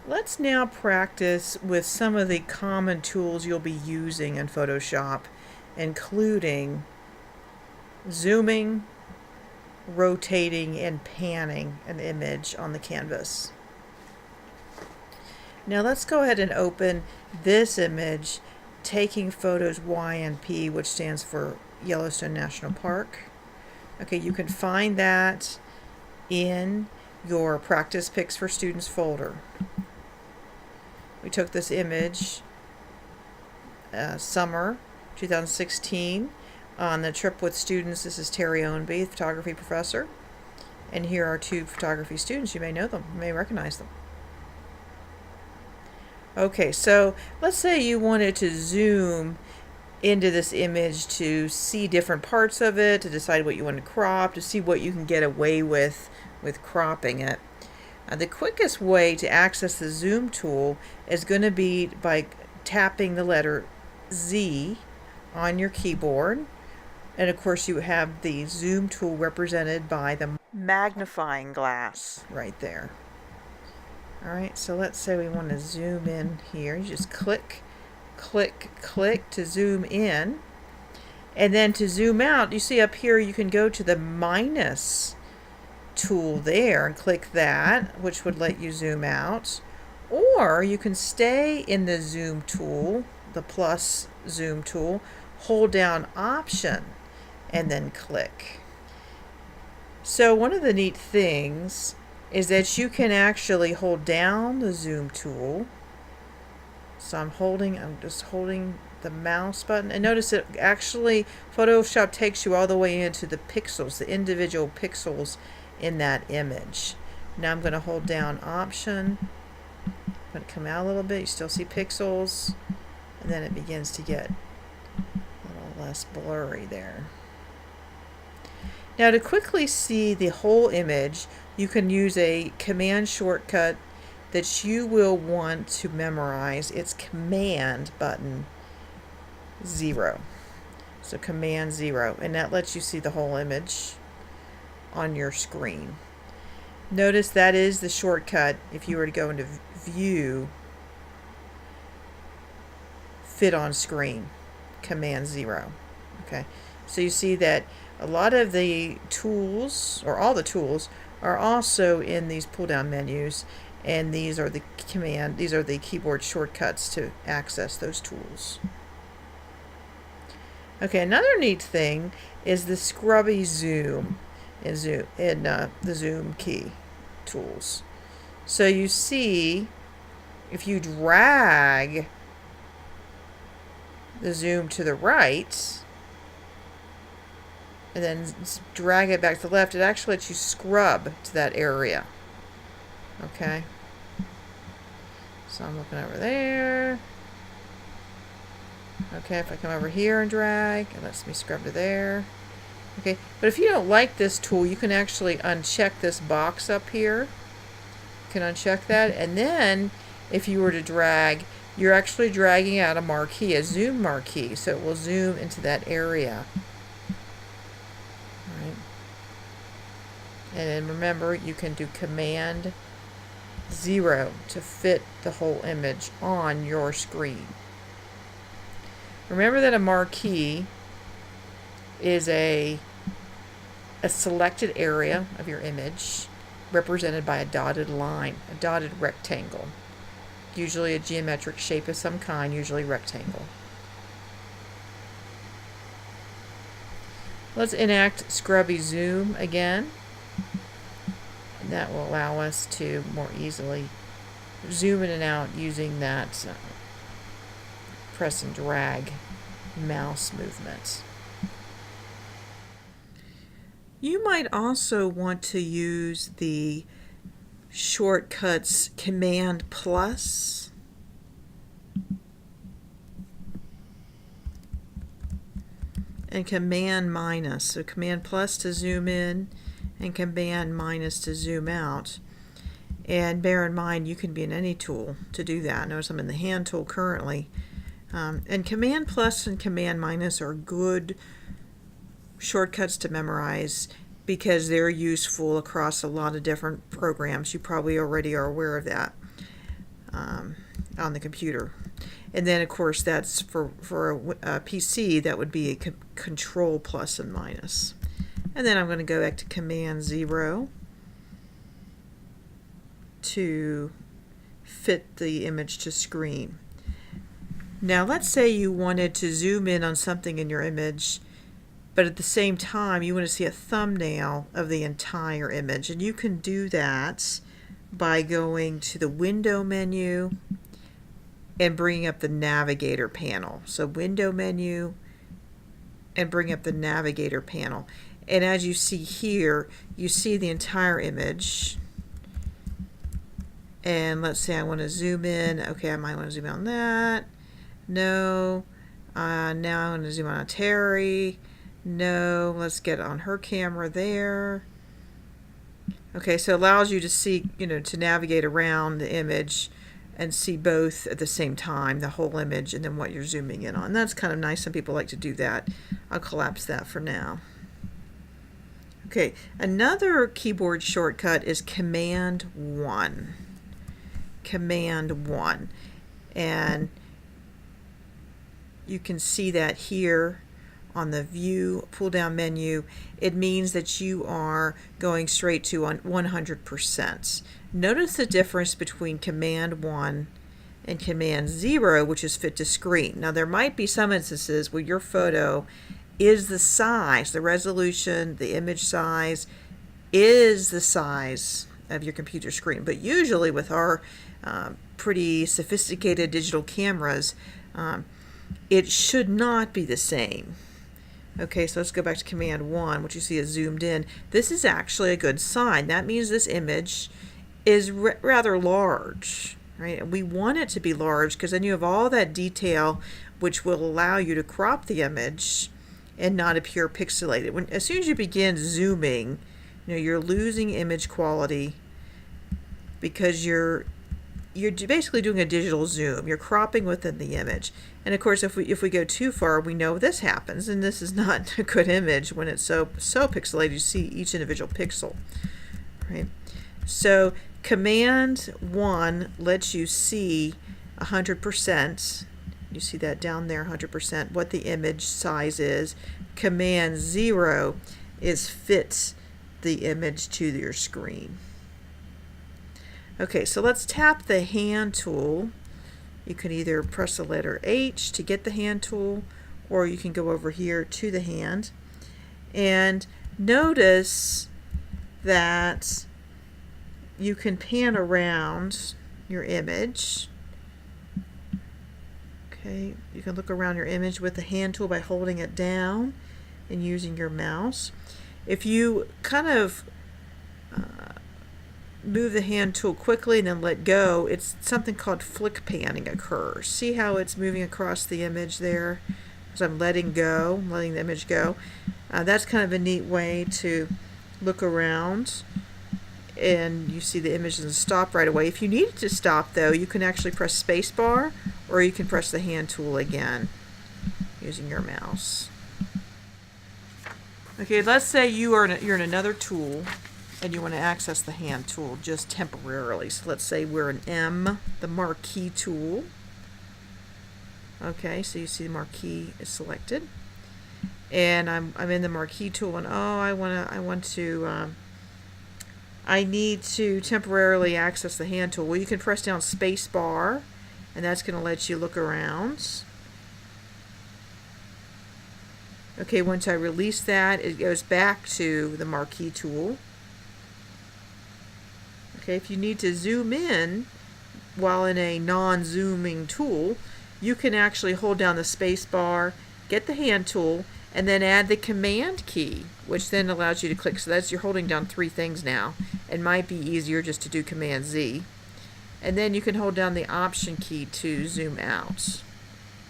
Let's now practice with some of the common tools you'll be using in Photoshop, including zooming, rotating, and panning an image on the canvas. Now let's go ahead and open this image, taking photos YNP, which stands for Yellowstone National Park. Okay, you can find that in your Practice Pics for Students folder. We took this image summer 2016 on the trip with students. This is Terry Ownby, photography professor. And here are two photography students. You may know them, you may recognize them. Okay, so let's say you wanted to zoom into this image to see different parts of it, to decide what you want to crop, to see what you can get away with cropping it. The quickest way to access the zoom tool is going to be by tapping the letter Z on your keyboard. And of course you have the zoom tool represented by the magnifying glass right there. Alright, so let's say we want to zoom in here. You just click, click, click to zoom in. And then to zoom out, you see up here you can go to the minus tool there and click that, which would let you zoom out. Or you can stay in the zoom tool, the plus zoom tool, hold down Option, and then click. So one of the neat things is that you can actually hold down the zoom tool. So I'm just holding the mouse button, and notice that actually Photoshop takes you all the way into the pixels, the individual pixels in that image. Now I'm going to hold down Option. I'm going to come out a little bit. You still see pixels, and then it begins to get a little less blurry there. Now to quickly see the whole image, you can use a command shortcut that you will want to memorize. It's Command button 0. So Command 0, and that lets you see the whole image on your screen. Notice that is the shortcut if you were to go into View, Fit on Screen, Command 0. Okay, so you see that a lot of the tools, or all the tools, are also in these pull-down menus, and these are the keyboard shortcuts to access those tools. Okay, another neat thing is the scrubby zoom in the zoom key tools. So you see, if you drag the zoom to the right and then drag it back to the left, it actually lets you scrub to that area. Okay, so I'm looking over there. Okay, if I come over here and drag, it lets me scrub to there. Okay, but if you don't like this tool, you can actually uncheck this box up here. You can uncheck that, and then if you were to drag, you're actually dragging out a marquee, a zoom marquee, so it will zoom into that area. All right. And then remember, you can do Command 0 to fit the whole image on your screen. Remember that a marquee is a selected area of your image represented by a dotted line, a dotted rectangle, usually a geometric shape of some kind, usually rectangle. Let's enact scrubby zoom again, and that will allow us to more easily zoom in and out using that press and drag mouse movement. You might also want to use the shortcuts Command plus and Command minus. So Command plus to zoom in and Command minus to zoom out. And bear in mind, you can be in any tool to do that. Notice I'm in the hand tool currently. And Command plus and Command minus are good shortcuts to memorize because they're useful across a lot of different programs. You probably already are aware of that. on the computer. And then of course that's for a PC, that would be a control plus and minus. And then I'm going to go back to Command 0 to fit the image to screen. Now let's say you wanted to zoom in on something in your image, but at the same time you want to see a thumbnail of the entire image, and you can do that by going to the Window menu and bringing up the Navigator panel. So Window menu and bring up the Navigator panel. And as you see here, you see the entire image. And let's say I want to zoom in. Okay, I might want to zoom in on that. No. Now I want to zoom on Terry. No. Let's get on her camera there. Okay, so it allows you to see, to navigate around the image and see both at the same time, the whole image and then what you're zooming in on. That's kind of nice. Some people like to do that. I'll collapse that for now. Okay, another keyboard shortcut is Command 1. Command 1. And you can see that here on the View pull-down menu. It means that you are going straight to 100%. Notice the difference between Command 1 and Command 0, which is fit to screen. Now there might be some instances where your photo is the size, the resolution, the image size is the size of your computer screen. But usually with our pretty sophisticated digital cameras, it should not be the same. Okay, so let's go back to Command 1, which you see is zoomed in. This is actually a good sign. That means this image is rather large, right? And we want it to be large because then you have all that detail which will allow you to crop the image and not appear pixelated. As soon as you begin zooming, you're losing image quality because you're basically doing a digital zoom. You're cropping within the image. And of course, if we go too far, we know this happens, and this is not a good image when it's so pixelated. You see each individual pixel, right? So Command 1 lets you see 100%. You see that down there, 100%, what the image size is. Command 0 is fit the image to your screen. Okay, so let's tap the hand tool. You can either press the letter H to get the hand tool, or you can go over here to the hand. And notice that you can pan around your image. Okay, you can look around your image with the hand tool by holding it down and using your mouse. If you kind of move the hand tool quickly and then let go, it's something called flick panning occurs. See how it's moving across the image there as I'm letting the image go. That's kind of a neat way to look around, and you see the image doesn't stop right away. If you need it to stop though, you can actually press spacebar, or you can press the hand tool again using your mouse. Okay, let's say you're in another tool and you want to access the hand tool just temporarily. So let's say we're in M, the marquee tool. Okay, so you see the marquee is selected, and I'm in the marquee tool, and I need to temporarily access the hand tool. Well, you can press down space bar, and that's going to let you look around. Okay, once I release that, it goes back to the marquee tool. Okay, if you need to zoom in while in a non-zooming tool, you can actually hold down the space bar, get the hand tool, and then add the command key, which then allows you to click. So you're holding down 3 things now. It might be easier just to do Command Z. And then you can hold down the Option key to zoom out.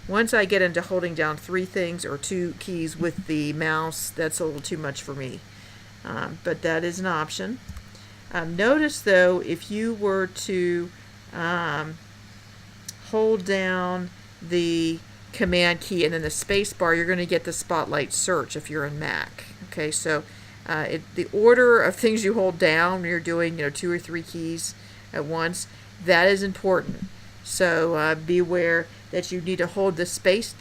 Once I get into holding down 3 things or 2 keys with the mouse, that's a little too much for me. But that is an option. Notice though, if you were to hold down the Command key and then the space bar, you're going to get the spotlight search if you're in Mac. Okay, so the order of things you hold down when you're doing 2 or 3 keys at once, that is important. So be aware that you need to hold the space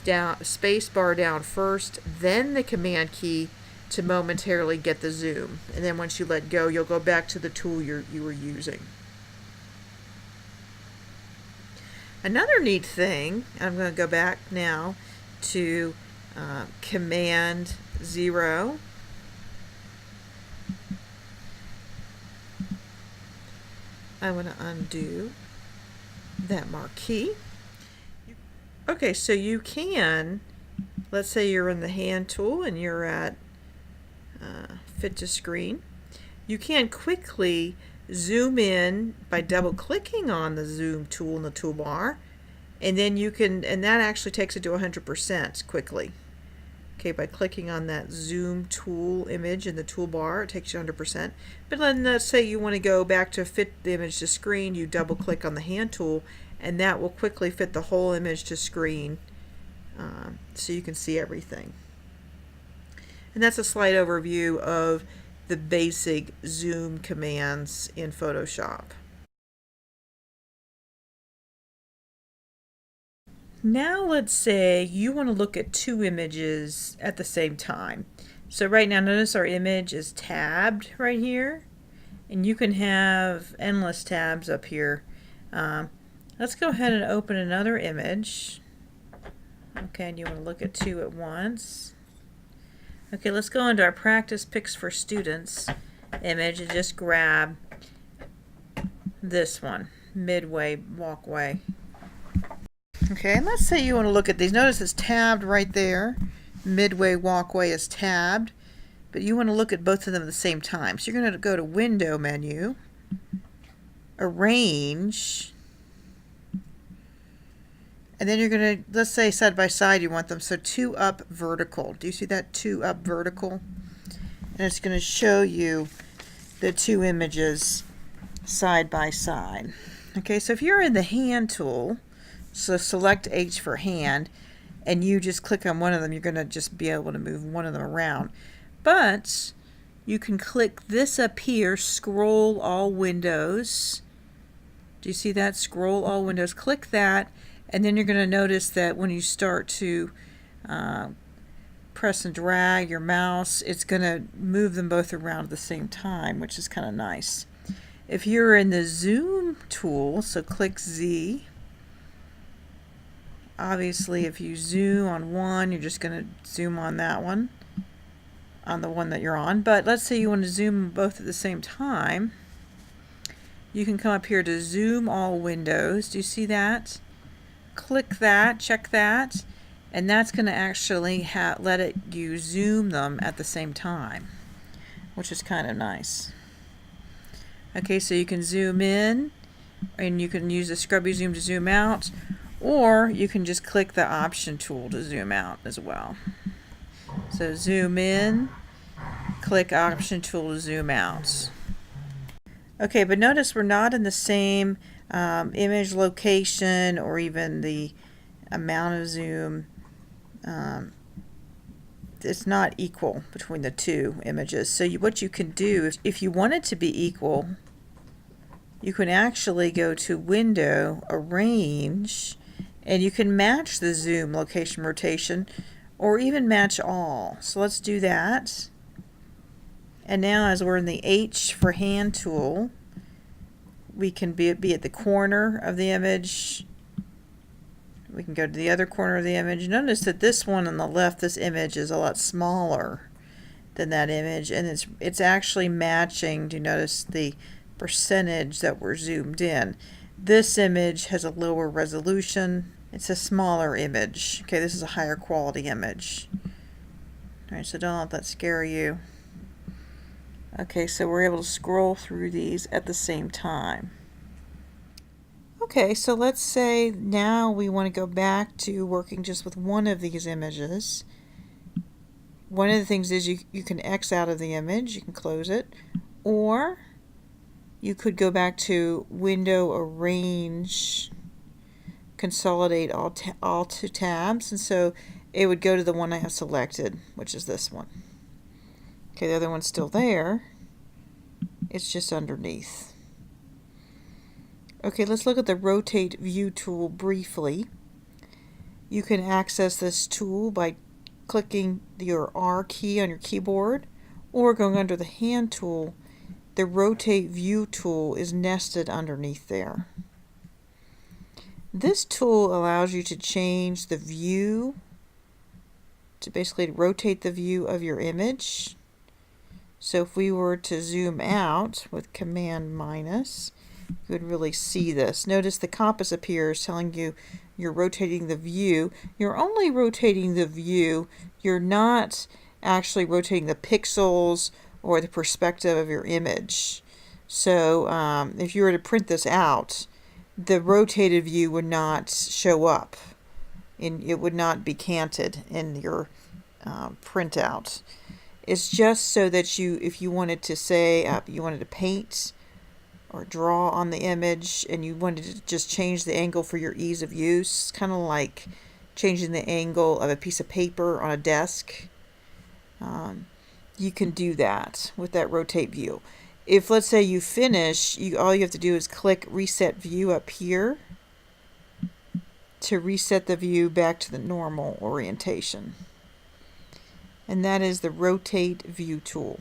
bar down first, then the command key to momentarily get the zoom. And then once you let go, you'll go back to the tool you were using. Another neat thing, I'm going to go back now to Command 0. I want to undo that marquee. Okay, so you can, let's say you're in the hand tool and you're at fit to screen. You can quickly zoom in by double clicking on the zoom tool in the toolbar, and then you can, and that actually takes it to 100% quickly. Okay, by clicking on that zoom tool image in the toolbar, it takes you 100%. But then let's say you want to go back to fit the image to screen, you double click on the hand tool, and that will quickly fit the whole image to screen so you can see everything. And that's a slight overview of the basic zoom commands in Photoshop. Now let's say you want to look at two images at the same time. So right now notice our image is tabbed right here, and you can have endless tabs up here. Let's go ahead and open another image. Okay, and you want to look at two at once. Okay, let's go into our Practice Picks for Students image and just grab this one, Midway Walkway. Okay, and let's say you want to look at these. Notice it's tabbed right there. Midway Walkway is tabbed, but you want to look at both of them at the same time. So you're going to go to Window menu, Arrange, and then you're going to, let's say side by side you want them, so 2 up vertical. Do you see that 2 up vertical? And it's going to show you the two images side by side. Okay, so if you're in the hand tool, so select H for hand, and you just click on one of them, you're going to just be able to move one of them around. But you can click this up here, scroll all windows. Do you see that? Scroll all windows. Click that, and then you're going to notice that when you start to press and drag your mouse, it's going to move them both around at the same time, which is kind of nice. If you're in the zoom tool, so click Z. Obviously, if you zoom on one, you're just going to zoom on that one, on the one that you're on. But let's say you want to zoom both at the same time. You can come up here to zoom all windows. Do you see that? Click that, check that, and that's going to actually let you zoom them at the same time, which is kind of nice. Okay, so you can zoom in, and you can use the scrubby zoom to zoom out, or you can just click the option tool to zoom out as well. So zoom in, click option tool to zoom out. Okay, but notice we're not in the same image location or even the amount of zoom. It's not equal between the two images. So what you can do, if you want it to be equal, you can actually go to Window, Arrange, and you can match the zoom, location, rotation, or even match all. So let's do that. And now as we're in the H for hand tool, we can be at the corner of the image. We can go to the other corner of the image. Notice that this one on the left, this image is a lot smaller than that image, and it's actually matching. Do you notice the percentage that we're zoomed in? This image has a lower resolution. It's a smaller image. Okay, this is a higher quality image. All right, so don't let that scare you. Okay, so we're able to scroll through these at the same time. Okay, so let's say now we want to go back to working just with one of these images. One of the things is you can X out of the image, you can close it, or you could go back to Window, Arrange, consolidate all two tabs, and so it would go to the one I have selected, which is this one. Okay, the other one's still there. It's just underneath. Okay, let's look at the Rotate View tool briefly. You can access this tool by clicking your R key on your keyboard or going under the Hand tool. The Rotate View tool is nested underneath there. This tool allows you to change the view, to basically rotate the view of your image. So if we were to zoom out with Command minus, you would really see this. Notice the compass appears telling you you're rotating the view. You're only rotating the view. You're not actually rotating the pixels or the perspective of your image. So if you were to print this out, the rotated view would not show up. It would not be canted in your printout. It's just so that if you wanted to say, you wanted to paint or draw on the image and you wanted to just change the angle for your ease of use, kind of like changing the angle of a piece of paper on a desk, you can do that with that rotate view. If, let's say, you finish, all you have to do is click Reset View up here to reset the view back to the normal orientation. And that is the Rotate View tool.